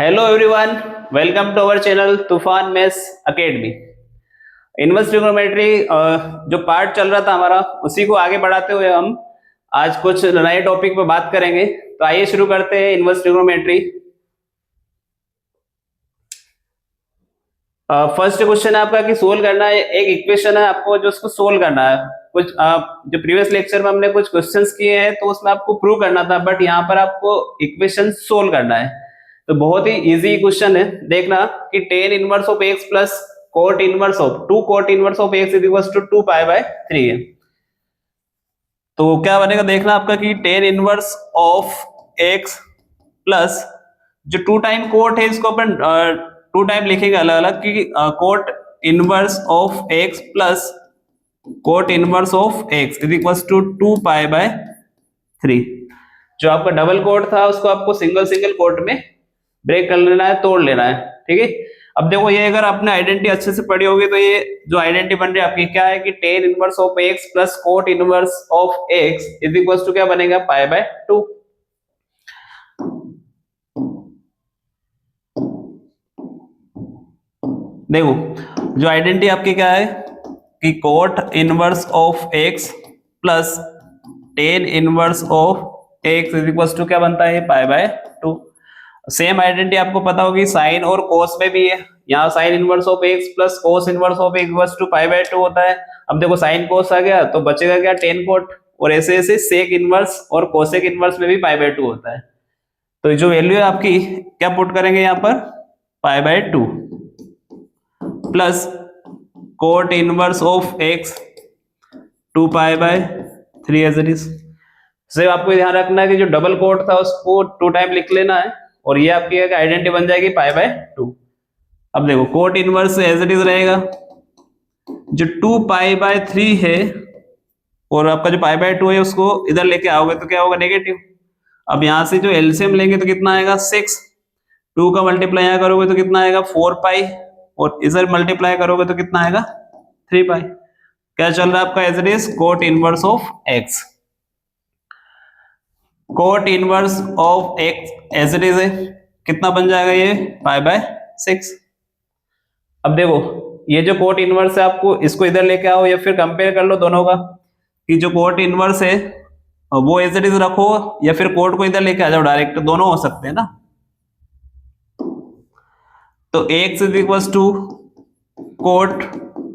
Hello everyone, welcome to our channel Toofan maths academy. Inverse trigonometry जो part चल रहा था हमारा, उसी को आगे बढ़ाते हुए हम आज कुछ नए टॉपिक पर बात करेंगे। तो आइए शुरू करते हैं इनवर्स ट्रिग्नोमेट्री। फर्स्ट क्वेश्चन है आपका कि सोल्व करना है एक इक्वेशन है आपको, जो उसको सोल्व करना है। कुछ जो प्रीवियस लेक्चर में हमने कुछ क्वेश्चंस किए हैं तो उसमें आपको प्रूव करना था, बट यहाँ पर आपको इक्वेशन सोल्व करना है। तो बहुत ही इजी क्वेश्चन है, देखना कि tan inverse of x plus cot inverse of two cot inverse of x is equal to 2π/3 है। तो क्या बनेगा देखना आपका कि tan inverse of x plus जो टू टाइम कोट है, इसको अपन टू टाइम लिखेंगे अलग अलग कि cot inverse of x plus cot inverse of x is equal to 2π/3। जो आपका डबल कोट था उसको आपको सिंगल सिंगल कोट में ब्रेक कर लेना है, तोड़ लेना है। ठीक है, अब देखो ये अगर आपने आइडेंटिटी अच्छे से पढ़ी होगी तो ये जो आइडेंटिटी बन रही है आपकी क्या है कि tan inverse of x plus cot inverse of x is equal to क्या बनेगा π/2। देखो जो आइडेंटिटी आपकी क्या है कि cot inverse of x plus tan inverse of x is equal to क्या बनता है π/2। सेम आइडेंटिटी आपको पता होगी साइन और कोस में भी है। यहाँ sine inverse of x plus cos inverse of x equal to π/2 होता है। अब देखो साइन कोस आ गया तो बचेगा क्या, टेन कोट, और ऐसे ऐसे सेक इनवर्स और कोसेक इनवर्स में भी π/2 होता है। तो जो वैल्यू है आपकी क्या पुट करेंगे यहाँ पर π/2 plus cot inverse of x 2π/3 as it is. सिर्फ आपको ध्यान रखना है कि जो डबल कोट था उसको टू टाइम लिख लेना है, और ये आपकी आइडेंटिटी बन जाएगी π/2। अब देखो cot inverse as it is रहेगा, जो 2π/3 है और आपका जो π/2 है उसको इधर लेके आओगे तो क्या होगा, नेगेटिव। अब यहां से जो एलसीएम लेंगे तो कितना आएगा 6, 2 का मल्टीप्लाई यहाँ करोगे तो कितना आएगा 4π, और इधर मल्टीप्लाई करोगे तो कितना आएगा 3π। क्या चल रहा है आपका as it is cot inverse of x. Cot inverse of x as it is है, कितना बन जाएगा ये π/6। अब देखो ये जो कोट इनवर्स है आपको इसको इधर लेके आओ या फिर कंपेयर कर लो दोनों का, कि जो कोट इनवर्स है वो एज इट इज रखो या फिर कोट को इधर लेके आ जाओ डायरेक्ट, दोनों हो सकते हैं ना। तो x is equal to cot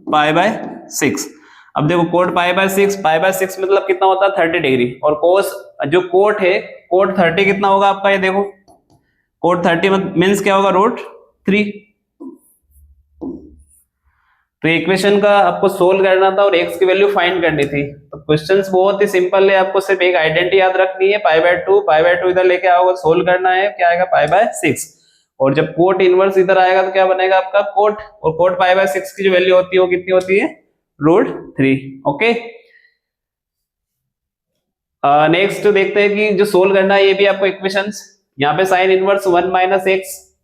π/6। अब देखो कोट π/6 मतलब कितना होता है 30 डिग्री, और कोस जो कोट है कोट 30 कितना होगा आपका, ये देखो कोट 30 मीन्स क्या होगा √3। तो इक्वेशन का आपको सोल्व करना था और x की वैल्यू फाइंड करनी थी। तो क्वेश्चंस बहुत ही सिंपल है, आपको सिर्फ एक आइडेंटिटी याद रखनी है π/2 इधर लेके आओगे, सोल्व करना है, क्या आएगा π/6। और जब कोट इनवर्स इधर आएगा तो क्या बनेगा आपका कोट, और कोट π/6 की जो वैल्यू होती है वो कितनी होती है √3। ओके, नेक्स्ट देखते हैं कि जो सोल्व करना है ये भी आपको इक्वेशंस। यहाँ पे sine inverse 1 - x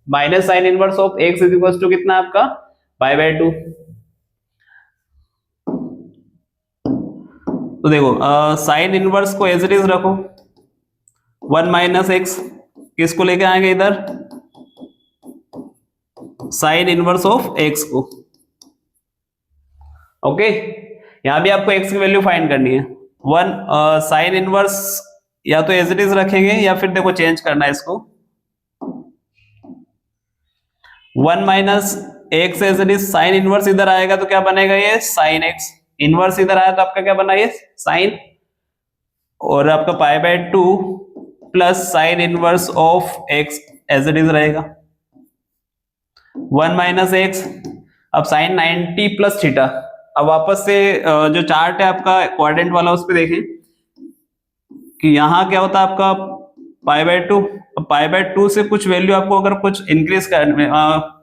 minus sine inverse of x is equal to कितना आपका π/2। तो देखो साइन इनवर्स को एज इट इज रखो, 1 - x किसको लेके आएंगे इधर, साइन इनवर्स ऑफ x को। ओके, यहां भी आपको x की वैल्यू फाइंड करनी है। 1 साइन इनवर्स या तो एज इट इज रखेंगे या फिर देखो चेंज करना है इसको, 1 - x as it is, sine inverse इधर आएगा तो क्या बनेगा ये साइन x, इनवर्स इधर आया तो आपका क्या बना ये साइन, और आपका π/2 plus sine inverse of x as it is रहेगा 1 - x। अब साइन 90 प्लस थीटा। अब वापस से जो चार्ट है आपका क्वाड्रेंट वाला उस पर देखें कि यहाँ क्या होता है आपका π/2। π/2 से कुछ वैल्यू आपको अगर कुछ इंक्रीज कर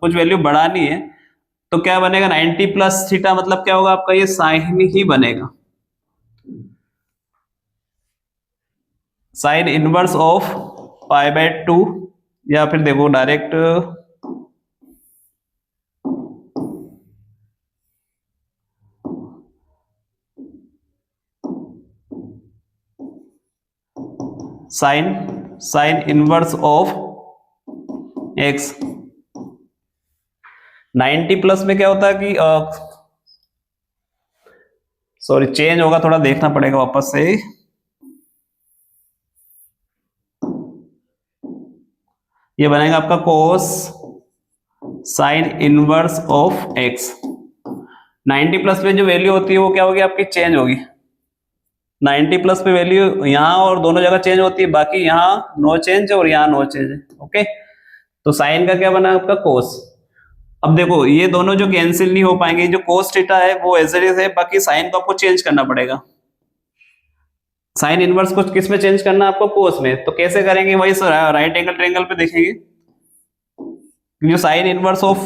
कुछ वैल्यू बढ़ानी है तो क्या बनेगा 90 प्लस थीटा, मतलब क्या होगा आपका ये साइन ही बनेगा, साइन इनवर्स ऑफ π/2, या फिर देखो direct sine inverse of x. 90 plus में क्या होता है कि सॉरी चेंज होगा, थोड़ा देखना पड़ेगा वापस से। ये बनेगा आपका कोस sign inverse of x. 90 plus में जो वैल्यू होती है वो क्या होगी आपकी, चेंज होगी। 90 प्लस पे वैल्यू यहाँ और दोनों जगह चेंज होती है, बाकी यहाँ नो चेंज और यहाँ नो चेंज है। ओके, तो साइन का क्या बना आपका कोस। अब देखो ये दोनों जो कैंसिल नहीं हो पाएंगे, जो कोस थीटा है वो एज इट इज है, बाकी साइन को आपको चेंज करना पड़ेगा। साइन इनवर्स को किस में चेंज करना है आपको, कोस में। तो कैसे करेंगे, वही राइट एंगल ट्रायंगल पे देखेंगे। जो साइन इनवर्स ऑफ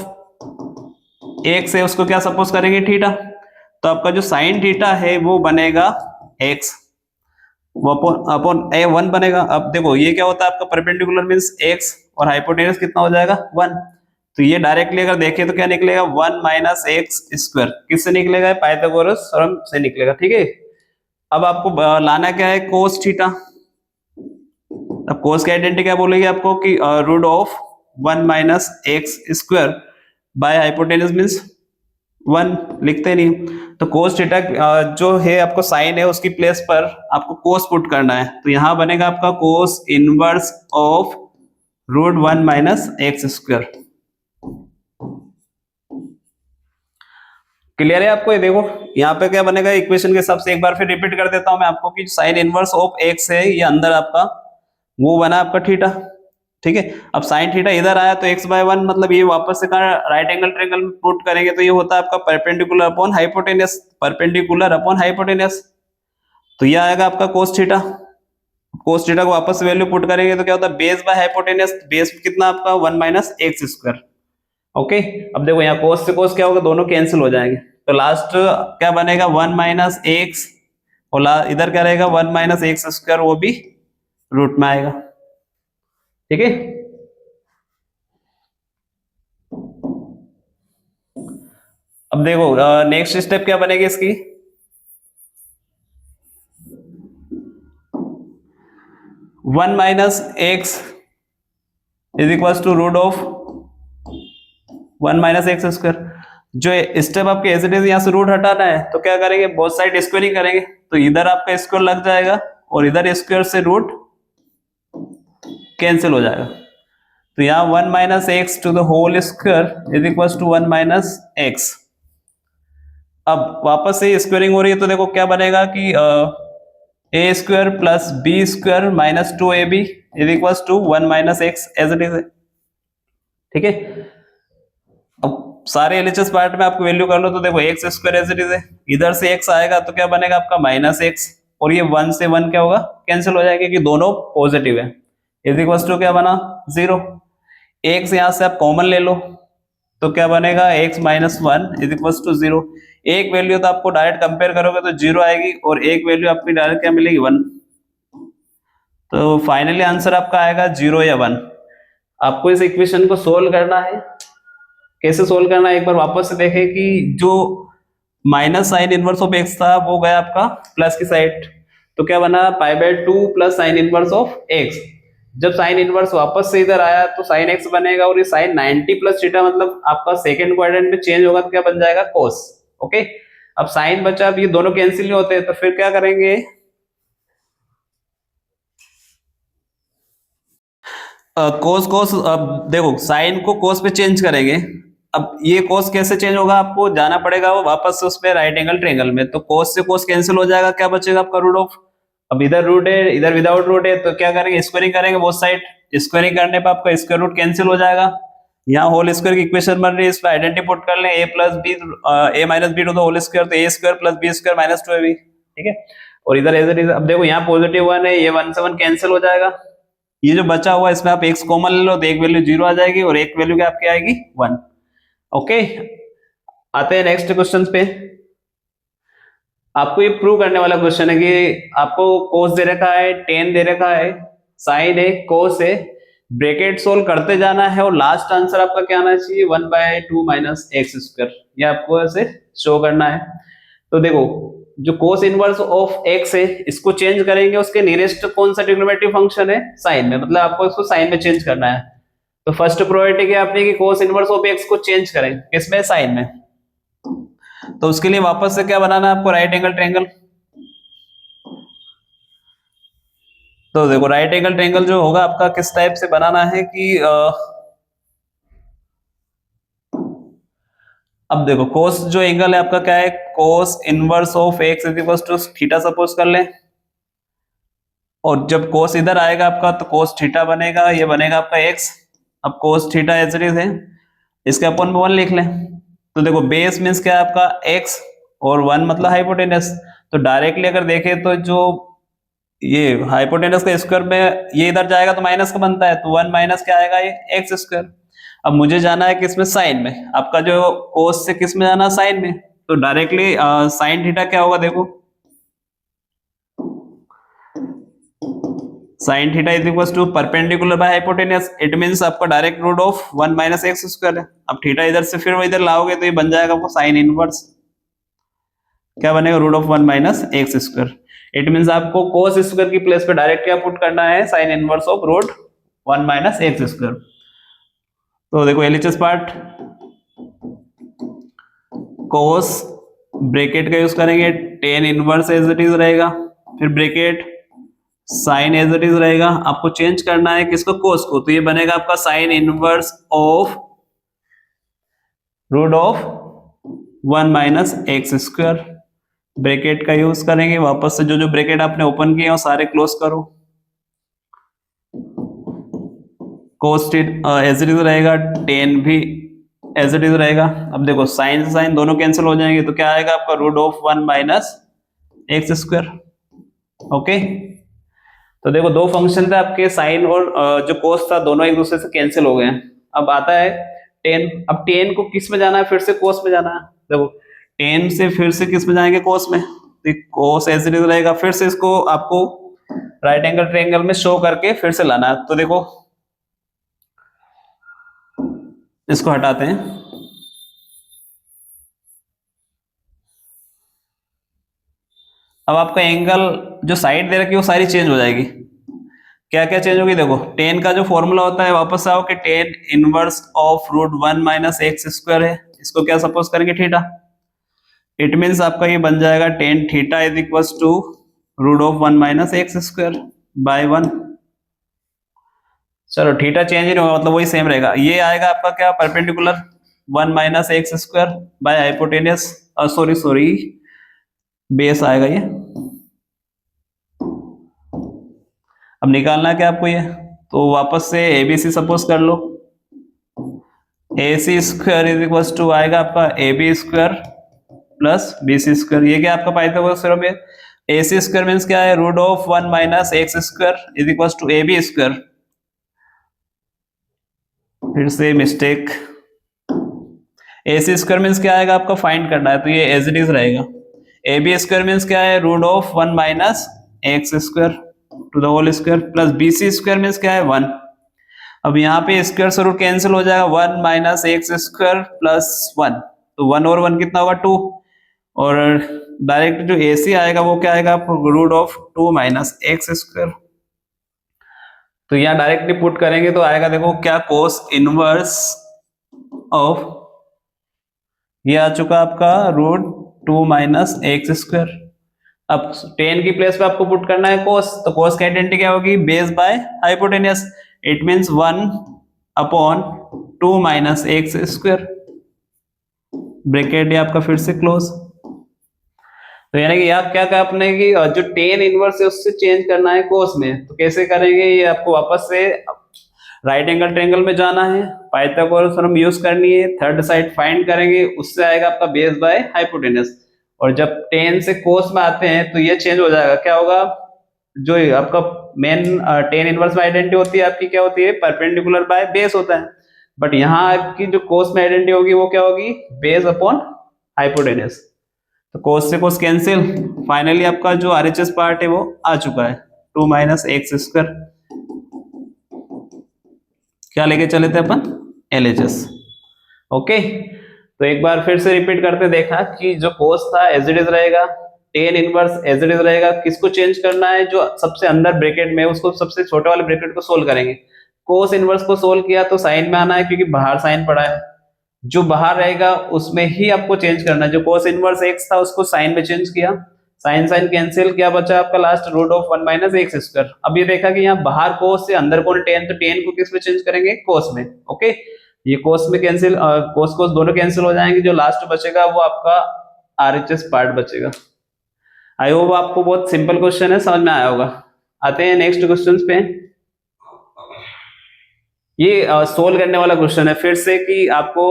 एक्स है उसको क्या सपोज करेंगे, थीटा। तो आपका जो साइन थीटा है वो बनेगा एक्स, अपॉन ए 1 बनेगा। अब देखो ये क्या होता है आपका, परपेंडिकुलर मींस एक्स और हाइपोटेनस कितना हो जाएगा 1। तो ये डायरेक्टली अगर देखें तो क्या निकलेगा 1 माइनस एक्स स्क्वायर। किससे निकलेगा, पाइथागोरस थ्योरम से निकलेगा। ठीक है, अब आपको लाना क्या है, कोस थीटा। अब कोस की आइडेंटिटी क्या बोलेगी आपको कि root of 1 minus x square by hypotenuse means 1 लिखते नहीं। तो कोस थीटा जो है आपको साइन है उसकी प्लेस पर आपको कोस पुट करना है। तो यहां बनेगा आपका cos inverse of root 1 minus x square. Clear है आपको, ये देखो यहाँ पे क्या बनेगा, इक्वेशन के हिसाब से एक बार फिर रिपीट कर देता हूं मैं आपको कि साइन इनवर्स ऑफ एक्स है ये अंदर आपका वो बना आपका थीटा। ठीक है, अब साइन थीटा इधर आया तो x बाय 1, मतलब ये वापस से राइट एंगल ट्रायंगल में पुट करेंगे तो ये होता है आपका perpendicular upon hypotenuse, perpendicular upon hypotenuse. तो ये आएगा आपका कोस थीटा। कोस थीटा को वापस वैल्यू पुट करेंगे तो क्या होता है, बेस बाय हाइपोटेनस, बेस कितना आपका 1 माइनस एक्स स्क्वायर। ओके, अब देखो यहाँ कोस से कोस क्या होगा, दोनों कैंसिल हो जाएंगे। तो लास्ट क्या बनेगा 1 माइनस एक्स, और इधर क्या रहेगा 1 माइनस एक्स स्क्वायर, वो भी रूट में आएगा। ठीक है, अब देखो नेक्स्ट स्टेप क्या बनेगी इसकी, one minus x is equal to root of 1 minus x square. जो स्टेप आपके एज इट इज यहाँ से रूट हटाना है तो क्या करेंगे, बोथ साइड स्क्वायरिंग करेंगे। तो इधर आपका स्क्वायर लग जाएगा और इधर स्क्वायर से रूट कैंसिल हो जाएगा। तो यहाँ 1 minus x to the whole square is equal to 1 minus x. अब वापस से स्क्वायरिंग हो रही है तो देखो क्या बनेगा कि a square plus b square minus 2ab is equal to 1 minus x as it is. ठीक है, अब सारे एलएचएस पार्ट में आपको वैल्यू कर लो तो देखो x square as it is है, इधर से एक्स आएगा तो क्या बनेगा आपका माइनस एक्स, और ये 1 से 1 क्या होगा, कैंसिल हो जाएगा क्योंकि दोनों पॉजिटिव है। इज इक्वल टू क्या बना 0। एक्स यहां से आप कॉमन ले लो तो क्या बनेगा x minus 1 is equal to 0। एक वैल्यू तो आपको डायरेक्ट कंपेयर करोगे तो 0 आएगी और एक वैल्यू आपकी डायरेक्ट क्या मिलेगी 1। तो फाइनली आंसर आपका आएगा 0 या 1। आपको इस इक्वेशन को सोल्व करना है। कैसे सोल्व करना है एक बार वापस से देखें कि जो minus sine inverse of x था वो गया आपका प्लस की साइड, तो क्या बना pi by 2 plus sine inverse of x. जब साइन इनवर्स वापस से इधर आया तो साइन एक्स बनेगा और ये साइन 90 प्लस थीटा मतलब आपका सेकंड क्वाड्रेंट में चेंज होगा तो क्या बन जाएगा कोस। ओके, अब साइन बचा, अब ये दोनों कैंसिल नहीं होते तो फिर क्या करेंगे, कोस कोस, अब देखो साइन को कोस पे चेंज करेंगे। अब ये कोस कैसे चेंज होगा, आपको जाना पड़ेगा वो वापस से उसमें राइट एंगल ट्रायंगल में। तो कोस से कोस कैंसिल हो जाएगा, क्या बचेगा आपका रूट ऑफ, अब इधर रूट है इधर विदाउट रूट है तो क्या करेंगे स्क्वायरिंग करेंगे बोथ साइड। स्क्वायरिंग करने पर आपका स्क्वायर रूट कैंसिल हो जाएगा। यहाँ होल स्क्वायर की इक्वेशन बन रही है, इस पर आइडेंटिटी पुट कर लें a plus b a minus b to the whole square, तो a square plus b square minus 2ab। ठीक है, और इधर एज इट इज, अब देखो यहाँ पॉजिटिव 1 है, ये 1 से 1 कैंसिल हो जाएगा। ये जो बचा हुआ इसमें आप x कॉमन ले लो तो एक वैल्यू 0 आ जाएगी और एक वैल्यू क्या आपकी आएगी 1। ओके, आते हैं नेक्स्ट क्वेश्चन पे। आपको ये प्रूव करने वाला क्वेश्चन है कि आपको कोस दे रखा है, टेन दे रखा है, साइन है, कोस है, ब्रैकेट सोल्व करते जाना है और लास्ट आंसर आपका क्या आना चाहिए 1 बाय 2 माइनस एक्स स्क्वायर। ये आपको ऐसे शो करना है। तो देखो जो कोस इनवर्स ऑफ एक्स है इसको चेंज करेंगे उसके नियरेस्ट कौन सा ट्रिग्नोमेट्रिक फंक्शन है साइन में, मतलब आपको इसको साइन में चेंज करना है। तो फर्स्ट प्रोबेबिलिटी क्या आपने कि कोस इनवर्स ऑफ एक्स को चेंज करें किसमें, साइन में। तो उसके लिए वापस से क्या बनाना है आपको, राइट एंगल ट्रायंगल। तो देखो राइट एंगल ट्रायंगल जो होगा आपका किस टाइप से बनाना है कि अब देखो कोस जो एंगल है आपका क्या है, cos inverse of x is equal to theta suppose कर लें, और जब कोस इधर आएगा आपका तो कोस थीटा बनेगा, ये बनेगा आपका एक्स। अब cos theta as it is है, इसके अपन में 1 लिख लें। तो देखो बेस मीन्स क्या है आपका एक्स, और 1 मतलब हाइपोटेनस। तो डायरेक्टली अगर देखें तो जो ये हाइपोटेनस का स्क्वायर में ये इधर जाएगा तो माइनस का बनता है, तो 1 माइनस क्या आएगा, ये एक्स स्क्वायर। अब मुझे जाना है किसमें, साइन में। आपका जो कोस से किस में जाना, साइन में। तो डायरेक्टली साइन थीटा क्या होगा, देखो sine theta is equal to perpendicular by hypotenuse, it means आपका direct root of 1 minus x square है। अब थीटा इधर से फिर वो इधर लाओगे तो ये बन जाएगा आपको साइन इनवर्स, क्या बनेगा, root of 1 minus x square. It means आपको कोस स्क्वायर की प्लेस पे डायरेक्ट क्या पुट करना है, sine inverse of root 1 minus x square. तो देखो एलएचएस पार्ट, कोस ब्रैकेट का यूज करेंगे, tan inverse as it is रहेगा, फिर bracket sine as it is रहेगा। आपको चेंज करना है किसको, कोस को, तो ये बनेगा आपका sine inverse of root of 1 minus x square. Bracket का यूज करेंगे, वापस से जो जो ब्रैकेट आपने ओपन किए वो सारे क्लोज करो। कोस एज इट इज रहेगा, टेन भी एज इट इज रहेगा। अब देखो साइन से साइन दोनों कैंसिल हो जाएंगे, तो क्या आएगा आपका, root of 1 minus x square. Okay, तो देखो दो फंक्शन थे आपके, साइन और जो कोस था, दोनों एक दूसरे से कैंसिल हो गए हैं। अब आता है टेन। अब टेन को किस में जाना है, फिर से कोस में जाना है। देखो टेन से फिर से किस में जाएंगे, कोस में। तो कोस एज इट इज रहेगा, फिर से इसको आपको राइट एंगल ट्रायंगल में शो करके फिर से लाना है। तो देखो इसको हटाते हैं, अब आपका एंगल जो साइड दे रखी है वो सारी चेंज हो जाएगी। क्या क्या चेंज होगी, देखो टेन का जो फॉर्मूला होता है वापस आओ कि tan inverse of root 1 minus x square है, इसको क्या सपोज करेंगे, थीटा। इट मींस आपका ये बन जाएगा tan theta is equal to root of 1 minus x square by 1। चलो थीटा चेंज ही नहीं होगा, मतलब वही सेम रहेगा। ये आएगा आपका क्या, perpendicular 1 minus x square by hypotenuse, sorry base आएगा ये। अब निकालना है क्या आपको ये, तो वापस से एबीसी सपोज कर लो, A C square is equal to आएगा आपका A B square plus B C square. ये क्या आपका पाइथागोरस थ्योरम है। ए सी स्क्वायर मीन्स क्या है, root of 1 minus x square is equal to A B square. फिर से mistake, A C square means क्या आएगा आपका, फाइंड करना है, तो ये एज इट इज रहेगा। ए बी स्क्वायर मीन्स क्या है, root of 1 minus x square to the whole square plus B C square means क्या है, 1। अब यहाँ पे स्क्वायर से रूट कैंसिल हो जाएगा, 1 माइनस एक्स स्क्वायर प्लस 1, तो 1 और 1 कितना होगा, 2। और डायरेक्ट जो ए सी आएगा वो क्या आएगा, root of 2 minus x square. तो यहाँ डायरेक्टली पुट करेंगे तो आएगा, देखो क्या, कोस इनवर्स ऑफ, ये आ चुका आपका रूट 2 माइनस एक्स स्क्वायर। अब 10 की प्लेस पे आपको पुट करना है कोस, तो कोस की आइडेंटिटी क्या होगी, base bye hypotenuse. It means 1 upon 2 minus x square, bracket ये आपका फिर से क्लोज। तो यानी कि यहाँ क्या कहा आपने कि जो 10 इनवर्स है उससे चेंज करना है कोस में, तो कैसे करेंगे, ये आपको वापस से राइट एंगल ट्रायंगल में जाना है, पाइथागोरस थ्योरम यूज करनी है, थर्ड साइड फाइंड करेंगे, उससे आएगा आपका बेस बाय हाइपोटेनस। और जब 10 से कोस में आते हैं तो ये चेंज हो जाएगा, क्या होगा, जो आपका मेन 10 इनवर्स में आइडेंटिटी होती है आपकी, क्या होती है, परपेंडिकुलर बाय बेस होता है। बट यहाँ आपकी जो कोस में आइडेंटिटी होगी वो क्या होगी, बेस अपॉन हाइपोटेनस। तो कोस से कोस कैंसिल, फाइनली आपका जो आरएचएस पार्ट है वो आ चुका है, 2 माइनस एक्स स्क्वायर। क्या लेके चले थे अपन, एलएचएस। ओके, तो एक बार फिर से रिपीट करते देखा कि जो कोस था एज इट इज रहेगा, tan inverse as it is रहेगा। किसको चेंज करना है, जो सबसे अंदर ब्रैकेट में, उसको सबसे छोटे वाले ब्रैकेट को सोल्व करेंगे। कोस इनवर्स को सोल्व किया तो साइन में आना है क्योंकि बाहर साइन पड़ा है, जो बाहर रहेगा उसमें ही आपको चेंज करना है। जो कोस इनवर्स एक्स था उसको साइन में चेंज किया, साइन साइन कैंसिल, क्या बचा आपका last root of 1 minus x square. अब ये देखा कि यहाँ बाहर कोस से अंदर कौन टेन, तो टेन को किस में चेंज करेंगे, कोस में। ओके, ये कोस में कैंसिल, कोस कोस दोनों कैंसिल हो जाएंगे, जो लास्ट बचेगा वो आपका आरएचएस पार्ट बचेगा। आई होप आपको बहुत सिंपल क्वेश्चन है, समझ में आया होगा। आते हैं नेक्स्ट क्वेश्चन पे। ये सोल्व करने वाला क्वेश्चन है फिर से कि आपको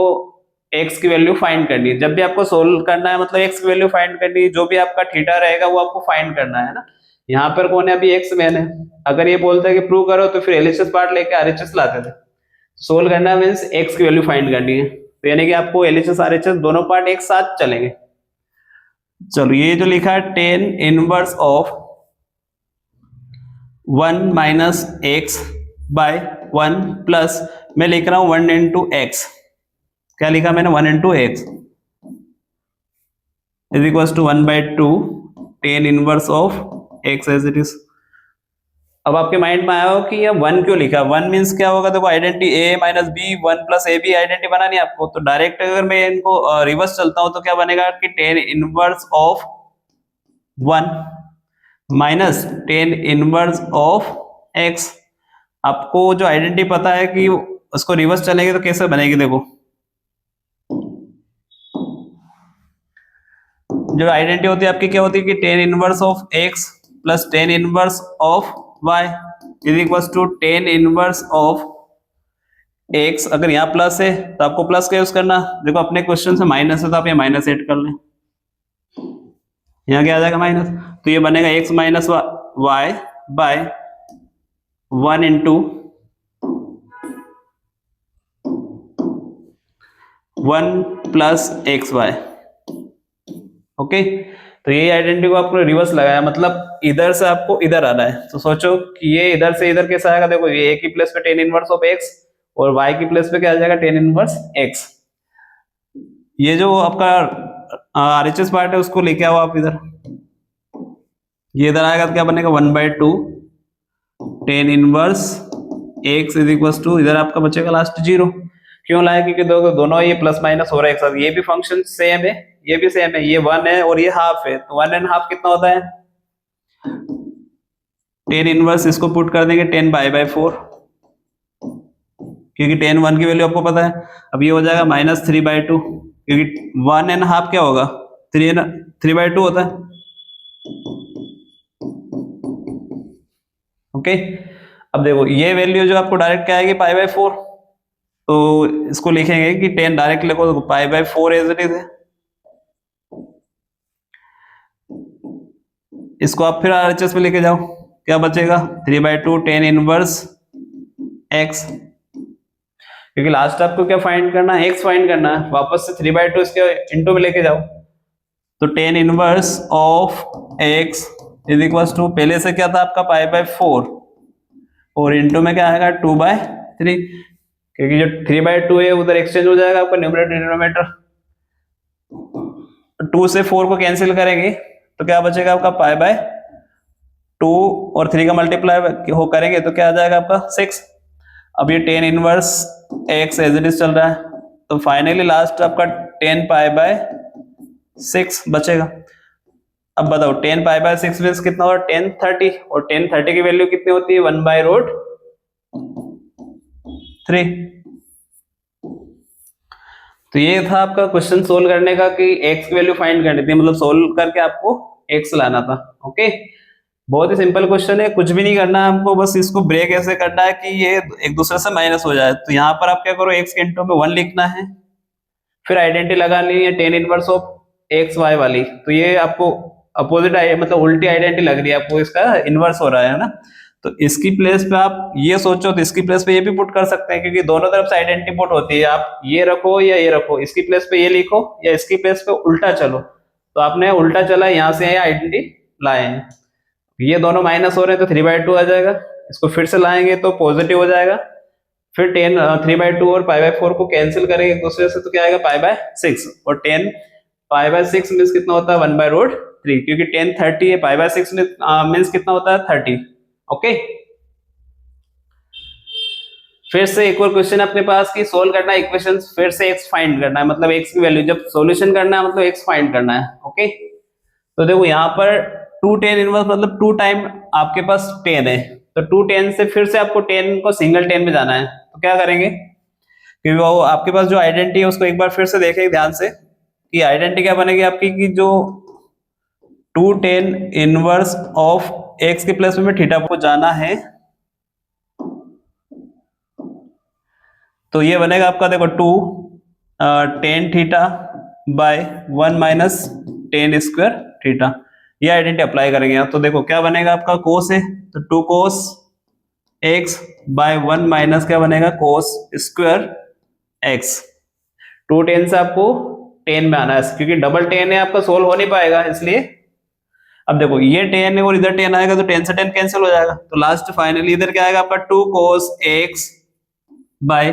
x की वैल्यू फाइंड करनी है। जब भी आपको सोल्व करना है मतलब x की वैल्यू फाइंड करनी है, जो भी आपका थीटा रहेगा वो आपको फाइंड करना है ना। यहाँ पर कौन है, अभी x मैन है। अगर ये बोलता है कि प्रूव करो तो फिर एलएचएस पार्ट लेके आरएचएस लाते थे। सोल्व करना मींस x की वैल्यू फाइंड करनी है, तो यानी कि आपको एलएचएस आरएचएस दोनों पार्ट एक साथ चलेंगे। चलो, ये जो लिखा है tan inverse of 1 minus x by 1 plus, मैं लिख रहा हूं 1 इंटू एक्स। क्या लिखा मैंने, 1 into x is equal to 1 by 2 tan inverse of x as it is. अब आपके माइंड में आया हो कि ये 1 क्यों लिखा, 1 मीन्स क्या होगा, देखो identity a minus b 1 plus a b identity बनानी है आपको। तो डायरेक्ट अगर मैं इनको रिवर्स चलता हूं तो क्या बनेगा कि tan inverse of 1 minus tan inverse of x। आपको जो आइडेंटिटी पता है कि उसको रिवर्स चलेंगे तो कैसे बनेगी, देखो जो आइडेंटिटी होती है आपकी क्या होती है कि tan inverse of x plus tan inverse of y is equal to tan inverse of x। अगर यहाँ प्लस है तो आपको प्लस का यूज करना, देखो अपने क्वेश्चन से माइनस है तो आप ये माइनस ऐड कर लें, यहाँ क्या आ जाएगा माइनस, तो ये बनेगा x minus y by 1 into 1 plus x y. Okay, तो ये आइडेंटिटी को आपको रिवर्स लगाया, मतलब इधर से आपको इधर आना है। तो सोचो कि ये इधर से इधर कैसा आएगा, देखो ये a की प्लेस पे टेन इनवर्स ऑफ x और y की प्लेस पे क्या आ जाएगा टेन इनवर्स x। ये जो आपका आरएचएस पार्ट है उसको लेके आओ आप इधर, ये इधर आएगा तो क्या बनेगा 1 by 2 tan inverse x is equal to, इधर आपका बचेगा लास्ट 0। क्यों लाया, क्योंकि दोनों ये प्लस माइनस हो रहा है एक साथ, ये भी फंक्शन सेम है ये भी सेम है, ये 1 है और ये हाफ है, तो 1 एंड हाफ कितना होता है, टेन इनवर्स इसको पुट कर देंगे 10 बाई 4, क्योंकि 10 1 की वैल्यू आपको पता है। अब ये हो जाएगा माइनस 3 बाई 2, क्योंकि 1 एंड हाफ क्या होगा 3 बाई 2 होता है। ओके, अब देखो ये वैल्यू जो आपको डायरेक्ट क्या आएगी पाई बाई 4, तो इसको लिखेंगे कि 10 डायरेक्ट लिखो तो pi by 4 as it is है। इसको आप फिर आरएचएस में लेके जाओ, क्या बचेगा 3 बाई 2 टेन इनवर्स एक्स, क्योंकि लास्ट आपको क्या फाइंड करना है, एक्स फाइंड करना है। वापस से 3 बाई 2 इसके इंटू में लेके जाओ, तो tan inverse of x is equal to, पहले से क्या था आपका पाई बाई 4 और इंटू में क्या आएगा 2 बाई 3, क्योंकि जो 3 बाई 2 है उधर एक्सचेंज हो जाएगा आपका न्यूमरेटर डिनोमिनेटर। 2 से 4 को कैंसिल करेंगे तो क्या बचेगा आपका पाई बाय 2 और 3 का मल्टीप्लाई हो करेंगे तो क्या आ जाएगा आपका 6। अब ये 10 inverse x as it is चल रहा है, तो फाइनली लास्ट आपका 10 पाई बाय 6 बचेगा। अब बताओ 10 पाई बाय 6 मीन्स कितना होगा 10 30, और 10 30 की वैल्यू कितनी होती है 1 बाय रूट 3। तो ये था आपका क्वेश्चन सोल्व करने का कि x की वैल्यू फाइंड करनी थी, मतलब सोल्व करके आपको x लाना था। ओके, बहुत ही सिंपल क्वेश्चन है, कुछ भी नहीं करना है आपको, बस इसको ब्रेक ऐसे करना है कि ये एक दूसरे से माइनस हो जाए। तो यहाँ पर आप क्या करो x के इंटू में 1 लिखना है, फिर आइडेंटिटी लगानी है tan inverse of x y वाली, तो ये आपको अपोजिट मतलब उल्टी आइडेंटिटी लग रही है आपको, इसका इनवर्स हो रहा है ना। तो इसकी प्लेस पे आप ये सोचो तो इसकी प्लेस पे ये भी पुट कर सकते हैं, क्योंकि दोनों तरफ से आइडेंटिटी पुट होती है। आप ये रखो या ये रखो, इसकी प्लेस पे ये लिखो या इसकी प्लेस पे उल्टा चलो, तो आपने उल्टा चला यहाँ से आइडेंटिटी लाए हैं, ये दोनों माइनस हो रहे हैं तो 3 बाई 2 आ जाएगा, इसको फिर से लाएंगे तो पॉजिटिव हो जाएगा, फिर 3 बाई 2 और पाई बाई 4 को कैंसिल करेंगे एक दूसरे से तो क्या आएगा पाई बाय 6, और 10 पाई बाय 6 मीन्स कितना होता है 1 बाय रूट 3, क्योंकि 10 30 है, पाई बाय 6 मीन्स कितना होता है 30। ओके, फिर से एक और क्वेश्चन अपने पास की सोल्व करना है इक्वेशन, फिर से एक्स फाइंड करना है, मतलब एक्स की वैल्यू जब सॉल्यूशन करना है मतलब एक्स फाइंड करना है। ओके, तो देखो यहाँ पर 2 tan इनवर्स मतलब 2 टाइम आपके पास 10 है, तो 2 tan से फिर से आपको 10 को सिंगल 10 में जाना है, तो क्या करेंगे कि वो आपके पास जो आइडेंटिटी है उसको एक बार फिर से देखें ध्यान से कि आइडेंटिटी क्या बनेगी आपकी कि जो 2 tan इनवर्स ऑफ एक्स के प्लस में थीटा को जाना है, तो ये बनेगा आपका देखो 2 tan theta by 1 minus tan square theta, ये आइडेंटिटी अप्लाई करेंगे। तो देखो क्या बनेगा आपका कोस है तो 2 कोस एक्स बाय 1 माइनस क्या बनेगा कोस स्क्वायर एक्स। 2 tan से आपको 10 में आना है क्योंकि डबल 10 है आपका सोल्व हो नहीं पाएगा इसलिए। अब देखो ये 10 है और इधर 10 आएगा तो 10 से 10 कैंसिल हो जाएगा, तो लास्ट फाइनली इधर क्या आएगा आपका 2 cos x by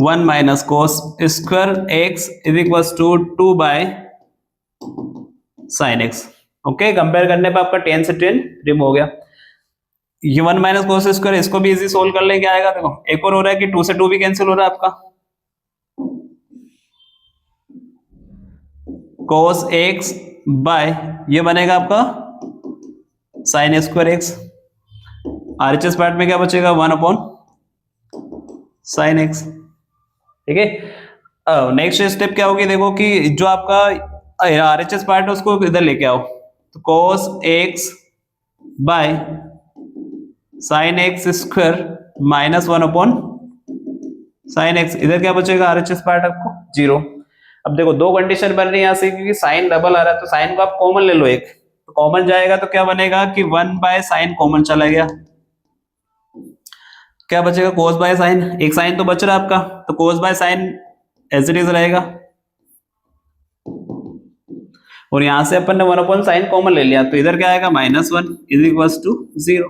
1 minus cos square x is equal to 2 by sine x. Okay, compare करने पे आपका 10 से 10 रिमूव हो गया। ये 1 माइनस कोस स्क्वायर इसको भी इजी सोल्व कर ले, क्या आएगा देखो एक और हो रहा है कि 2 से 2 भी कैंसिल हो रहा है आपका, कोस एक्स बाय ये बनेगा आपका sine square x, RHS part में क्या बचेगा 1 अपॉन साइन एक्स। ठीक है, नेक्स्ट स्टेप क्या होगी देखो कि जो आपका आरएचएस पार्ट है उसको इधर लेके आओ, तो कोस x bye sine x square minus 1 upon sine x, इधर क्या बचेगा आरएचएस पार्ट आपको 0। अब देखो दो कंडीशन बन रही है यहाँ से क्योंकि साइन डबल आ रहा है, तो साइन को आप कॉमन ले लो एक, तो कॉमन जाएगा तो क्या बनेगा कि 1 बाय साइन कॉमन चला गया, क्या बचेगा कोस बाय साइन, एक साइन तो बच रहा है आपका, तो cos by sine as it is रहेगा, और यहां से अपन ने 1 अपॉन साइन कॉमन ले लिया तो इधर क्या आएगा -1 इज इक्वल टू 0।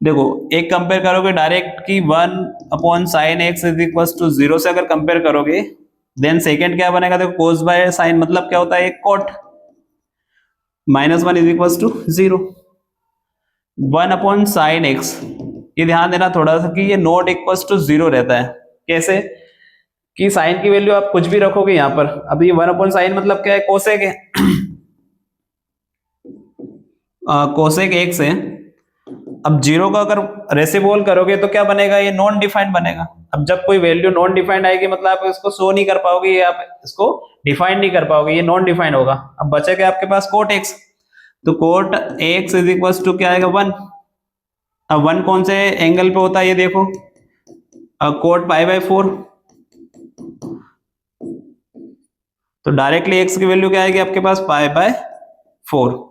देखो एक कंपेयर करोगे डायरेक्ट कि 1 upon sine x is equal to 0 से अगर कंपेयर करोगे, देन सेकंड क्या बनेगा देखो कोस बाय साइन मतलब क्या होता है एक cot, -1 is equal to 0। 1 upon sine x, ये ध्यान देना थोड़ा सा कि ये नॉट इक्वल टू 0 रहता है, कैसे कि साइन की वैल्यू आप कुछ भी रखोगे यहाँ पर, अब ये 1 अपॉन साइन मतलब क्या है कोसेक है कोसेक एक्स है। अब 0 का अगर रेसिप्रोकल करोगे तो क्या बनेगा ये नॉन डिफाइंड बनेगा। अब जब कोई वैल्यू नॉन डिफाइंड आएगी मतलब आप इसको शो नहीं कर पाओगे, ये आप इसको डिफाइन नहीं कर पाओगे, ये नॉन डिफाइंड होगा। अब बचेगा आपके पास कोट एक्स, तो cot x is equal to क्या आएगा 1। अब 1 कौन से एंगल पे होता है ये देखो, कोट π/4, तो डायरेक्टली एक्स की वैल्यू क्या आएगी आपके पास π/4।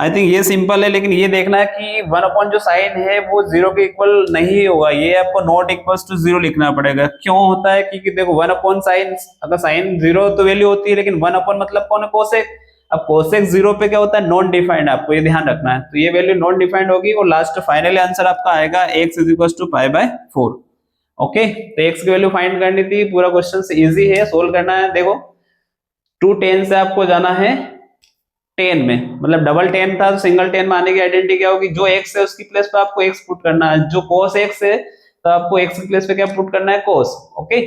आई थिंक ये सिंपल है, लेकिन ये देखना है कि 1 अपॉन जो साइन है वो 0 के इक्वल नहीं होगा, ये आपको नॉट इक्वल टू 0 लिखना पड़ेगा। क्यों होता है क्योंकि देखो 1 अपॉन साइन, अगर साइन 0 तो वैल्यू होती है, लेकिन 1 अपॉन मतलब कौन है कोसेक। अब कोसेक 0 पे क्या होता है नॉन डिफाइंड, आपको ये ध्यान रखना है, तो ये वैल्यू नॉन डिफाइंड होगी और लास्ट फाइनल आंसर आपका आएगा x is equal to π/4। Okay, तो x की वैल्यू फाइंड करनी थी, पूरा क्वेश्चन इजी है, सोल्व करना है। देखो 2 tan से आपको जाना है 10 में, मतलब डबल 10 था तो सिंगल 10 में आने की आइडेंटिटी क्या होगी, जो x है उसकी प्लेस पे आपको x पुट करना है, जो cos x है तो आपको x की प्लेस पे क्या पुट करना है cos। ओके,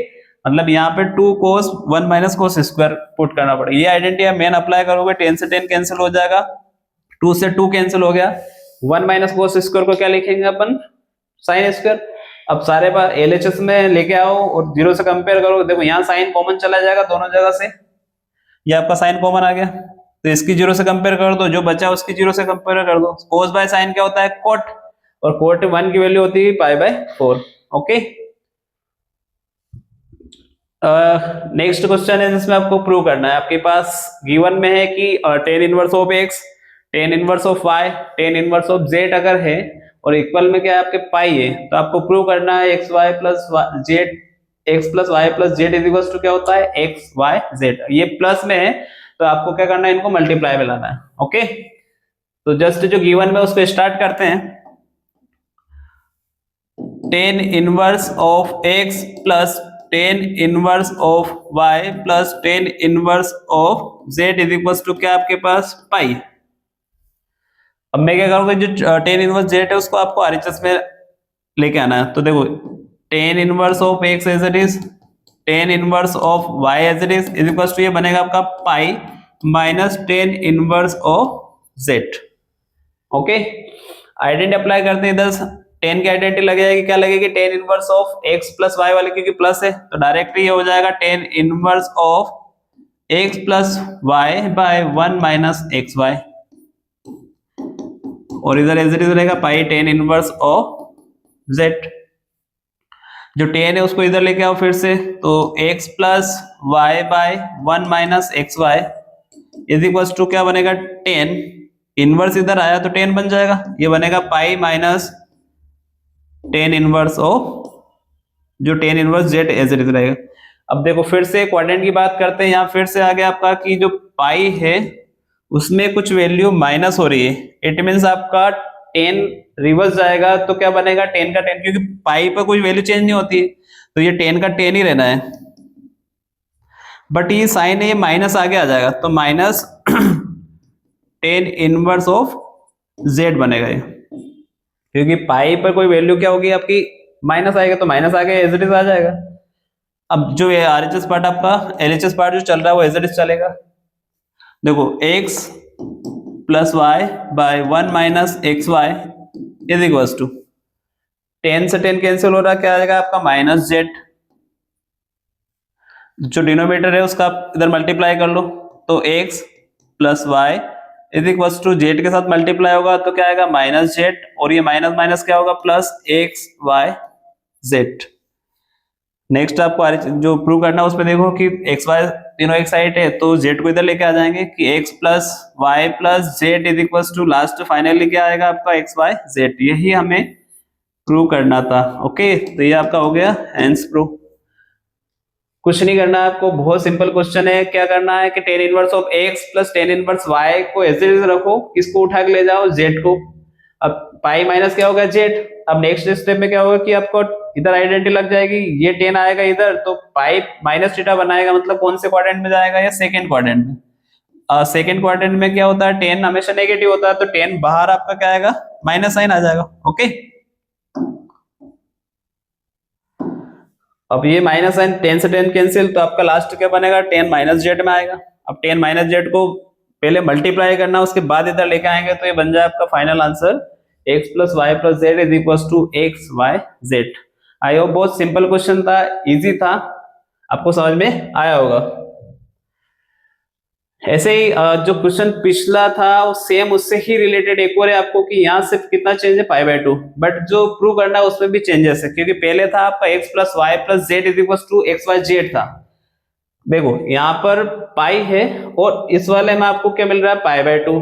मतलब यहाँ पे 2 cos 1 minus cos square put करना पड़ेगा, ये आइडेंटिटी मेन अप्लाई करोगे 10 से 10 कैंसिल हो जाएगा, 2 से 2 कैंसिल हो गया, 1 माइनस cos स्क्वायर को क्या लिखेंगे अपन sin स्क्वायर। अब सारे बार LHS में लेके आओ और 0 से कंपेयर करो, देखो यहाँ साइन कॉमन चला जाएगा दोनों जगह से, ये आपका साइन कॉमन आ गया, तो इसकी 0 से कंपेयर कर दो, जो बचा उसकी 0 से कंपेयर कर दो। cos बाय साइन क्या होता है कोट, और कोट 1 की वैल्यू होती है π/4। ओके, नेक्स्ट क्वेश्चन है जिसमें आपको प्रूव करना है, आपके पास गिवन में है कि tan inverse of x, tan inverse of y, tan inverse of z अगर है और इक्वल में क्या है आपके पाई है, तो आपको प्रूव करना है x y plus z, x plus y plus z is equal to क्या होता है x y z, ये प्लस में है तो आपको क्या करना है इनको मल्टीप्लाई में लाना है। ओके, तो जस्ट जो गिवन में उसको स्टार्ट करते हैं, tan inverse of x plus tan inverse of y plus tan inverse of z is equal to क्या आपके पास पाई। अब मैं क्या करूंगा जो tan इनवर्स z है उसको आपको आरएचएस में लेके आना है। तो देखो tan inverse of x as it is, tan inverse of y as it is equal to ये बनेगा आपका pi minus tan inverse of z. Okay, identity apply करते हैं इधर, टेन की आइडेंटिटी लग जाएगी, क्या लगेगी, tan inverse of x plus y वाले, क्योंकि प्लस है तो डायरेक्टली ये हो जाएगा tan inverse of x plus y by one minus x y, और इधर एज इट इज रहेगा pi tan inverse of z. जो टेन है उसको इधर लेके आओ फिर से, तो x plus y by one minus x y is equal to क्या बनेगा, टेन इनवर्स इधर आया तो टेन बन जाएगा, ये बनेगा pi minus tan inverse of जो tan inverse z as it is रहेगा। अब देखो फिर से क्वाड्रेंट की बात करते हैं, यहाँ फिर से आ गया आपका कि जो पाई है उसमें कुछ वैल्यू माइनस हो रही है, इट मीन्स आपका टेन रिवर्स जाएगा तो क्या बनेगा, टेन का टेन, क्योंकि पाई पर कोई वैल्यू चेंज नहीं होती है तो ये टेन का टेन ही रहना है, बट ये साइन है ये माइनस आगे आ जाएगा तो minus tan inverse of Z बनेगा ये, क्योंकि पाई पर कोई वैल्यू क्या होगी आपकी माइनस आएगा तो माइनस आगे एज इट इज आ जाएगा। अब जो ये आरएचएस पार्ट आपका एलएचएस पार्ट जो चल रहा है वो एज इट इज चलेगा। देखो x plus y by one minus x y is equal to, tan से टेन कैंसिल हो रहा है, क्या आ जाएगा आपका माइनस जेड, जो डिनोमिनेटर है उसका आप इधर मल्टीप्लाई कर लो, तो x plus y is equal to z के साथ मल्टीप्लाई होगा तो क्या आएगा माइनस जेड, और ये माइनस माइनस क्या होगा plus x y z. Next आपको जो प्रूव करना है उसमें देखो कि एक्स वाई तीनों एक साइड है तो जेड को इधर लेके आ जाएंगे कि x plus y plus z is equal to last finally क्या आएगा आपका एक्स वाई जेड, यही हमें प्रूव करना था। ओके, तो ये आपका हो गया हेंस प्रूव। कुछ नहीं करना है आपको, बहुत सिंपल क्वेश्चन है। क्या करना है कि tan inverse of x plus tan inverse y को ऐसे रखो, किसको उठा के ले जाओ, जेड को। अब पाई माइनस क्या होगा जेड। अब नेक्स्ट स्टेप में क्या होगा कि आपको इधर आइडेंटिटी लग जाएगी, ये टेन आएगा इधर तो पाई माइनस थीटा बनाएगा, मतलब कौन से क्वाड्रेंट में जाएगा, या सेकेंड क्वाड्रेंट में। सेकेंड क्वाड्रेंट में क्या होता है, टेन हमेशा नेगेटिव होता है तो टेन बाहर आपका क्या आएगा माइनस साइन आ जाएगा। ओके, अब ये माइनस साइन टेन से टेन कैंसिल, तो आपका लास्ट क्या बनेगा, टेन माइनस जेड में आएगा। अब टेन माइनस जेड को पहले मल्टीप्लाई करना उसके बाद इधर लेके आएंगे तो ये बन जाए आपका final answer x plus y plus z is equal to x y z. I hope बहुत सिंपल क्वेश्चन था, इजी था, आपको समझ में आया होगा। ऐसे ही जो क्वेश्चन पिछला था वो सेम उससे ही रिलेटेड एक और है आपको कि यहाँ सिर्फ कितना चेंज है पाई बाय टू, बट जो प्रूव करना है उसमें भी चेंजेस है, क्योंकि पहले था आपका x plus y plus z is equal to x y z था। देखो यहाँ पर पाई है और इस वाले में आपको क्या मिल रहा है पाई बाय टू,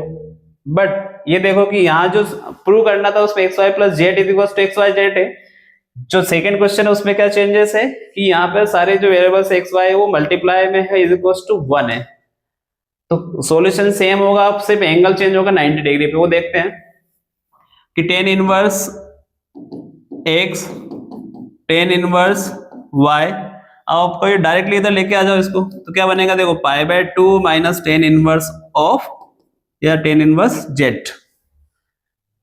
बट ये देखो कि यहाँ जो प्रूव करना था उसमें x y plus z is equal to x y z है। जो सेकंड क्वेश्चन है उसमें क्या चेंजेस है कि यहाँ पे सारे जो वेरिएबल्स एक्स वाई है वो मल्टीप्लाई में है इज इक्वल टू वन है, तो सॉल्यूशन सेम होगा, आप सिर्फ एंगल चेंज होगा 90 डिग्री पे। वो देखते हैं कि tan inverse x tan inverse y, अब आपको ये डायरेक्टली इधर लेके आ जाओ इसको, तो क्या बनेगा, देखो पाई by two minus tan inverse of या टेन इनवर्स जेड।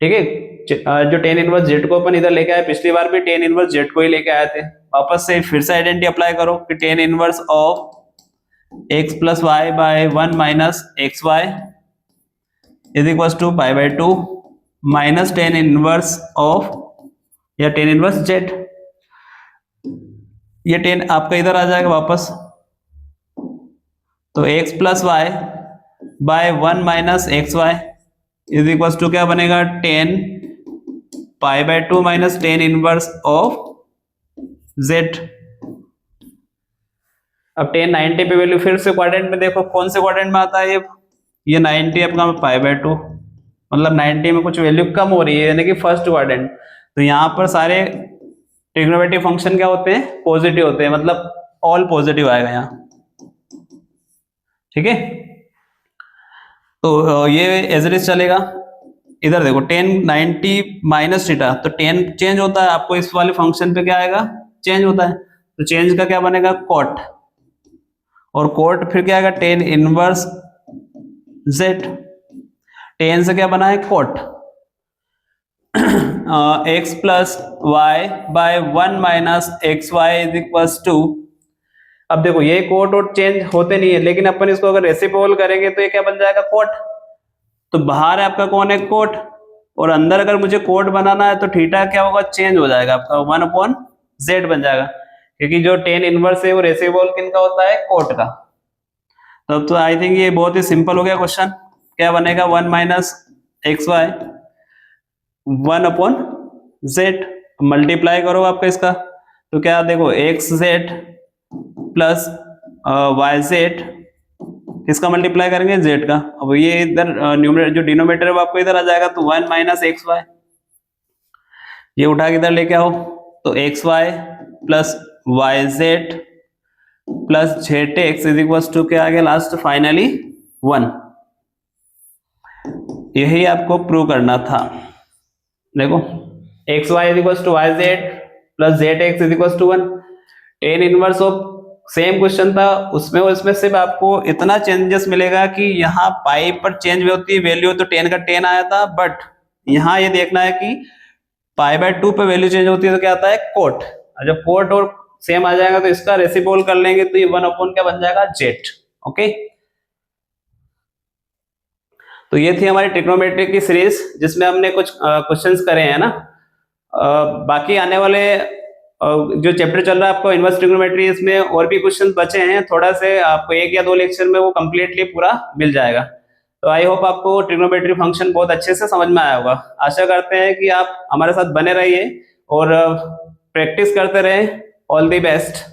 ठीक है, जो टेन इनवर्स जेड को अपन इधर लेके आए, पिछली बार भी टेन इनवर्स जेड को ही लेके आए थे, वापस से फिर से आइडेंटिटी अप्लाई करो कि tan inverse of x plus y by one minus x y is equal to pi by two minus tan inverse of या टेन इनवर्स जेड। ये टेन आपका इधर आ जाएगा वापस, तो x plus y by one minus x y is equal to क्या बनेगा, tan pi by two minus tan inverse of z. अब टेन 90 पे वैल्यू फिर से क्वाड्रेंट में देखो कौन से क्वाड्रेंट में आता है, ये 90 आपका पाई बाय टू, मतलब 90 में कुछ वैल्यू कम हो रही है यानी कि फर्स्ट क्वाड्रेंट, तो यहाँ पर सारे ट्रिग्नोमेट्रिक फंक्शन क्या होते हैं, पॉजिटिव होते हैं, मतलब ऑल पॉजिटिव आएगा यहाँ। ठीक है, तो ये एज इट इज चलेगा। इधर देखो टेन 90 माइनस थीटा, तो टेन चेंज होता है, आपको इस वाले फंक्शन पे क्या आएगा चेंज होता है, तो चेंज का क्या बनेगा कॉट, और कोट फिर क्या आएगा टेन इनवर्स जेड, टेन से क्या बना है cot, x plus y by 1 minus x y is equals to. अब देखो ये कोट और चेंज होते नहीं है, लेकिन अपन इसको अगर रेसिप्रोकल करेंगे तो ये क्या बन जाएगा, कोट। तो बाहर आपका कौन है, कोट, और अंदर अगर मुझे कोट बनाना है तो थीटा क्या होगा, चेंज हो जाएगा आपका 1/z बन जाएगा, क्योंकि जो टेन इनवर्स है वो रेसिप्रोकल किनका होता है, कोट का। तब तो आई थिंक ये बहुत ही सिंपल हो गया क्वेश्चन। क्या बनेगा, 1 minus x Y 1/z, multiply करो आपका इसका, तो क्या देखो x z plus y z, किसका मल्टीप्लाई करेंगे, जेड का। अब ये इधर न्यूमरेटर जो डिनोमिनेटर है वो आपको इधर आ जाएगा, तो 1 माइनस एक्स वाई, ये उठा के इधर लेके आओ, तो x y plus y z plus z x is equal to क्या आ गया लास्ट, फाइनली 1। यही आपको प्रूव करना था। देखो x y is equal to y z plus z x is equal to 1, tan inverse of same question था, उसमें और इसमें सिर्फ आपको इतना चेंजेस मिलेगा कि यहाँ पाई पर चेंज भी होती है वैल्यू, तो 10 का 10 आया था, बट यहाँ ये देखना है कि पाई बाय 2 पे वैल्यू चेंज होती है तो क्या आता है, कोट। और जब कोट और सेम आ जाएगा तो इसका रेसिप्रोकल कर लेंगे तो ये 1 क्या बन जाएगा, जेड। ओके, तो ये थी हमारी ट्रिग्नोमेट्री की सीरीज जिसमें हमने कुछ क्वेश्चंस करे हैं ना। बाकी आने वाले जो चैप्टर चल रहा है आपको इनवर्स ट्रिग्नोमेट्री, इसमें और भी क्वेश्चन बचे हैं, थोड़ा से आपको 1 या 2 लेक्चर में वो कंप्लीटली पूरा मिल जाएगा। तो आई होप आपको ट्रिग्नोमेट्री फंक्शन बहुत अच्छे से समझ में आया होगा। आशा करते हैं कि आप हमारे साथ बने रहिए और प्रैक्टिस करते रहें। All the best.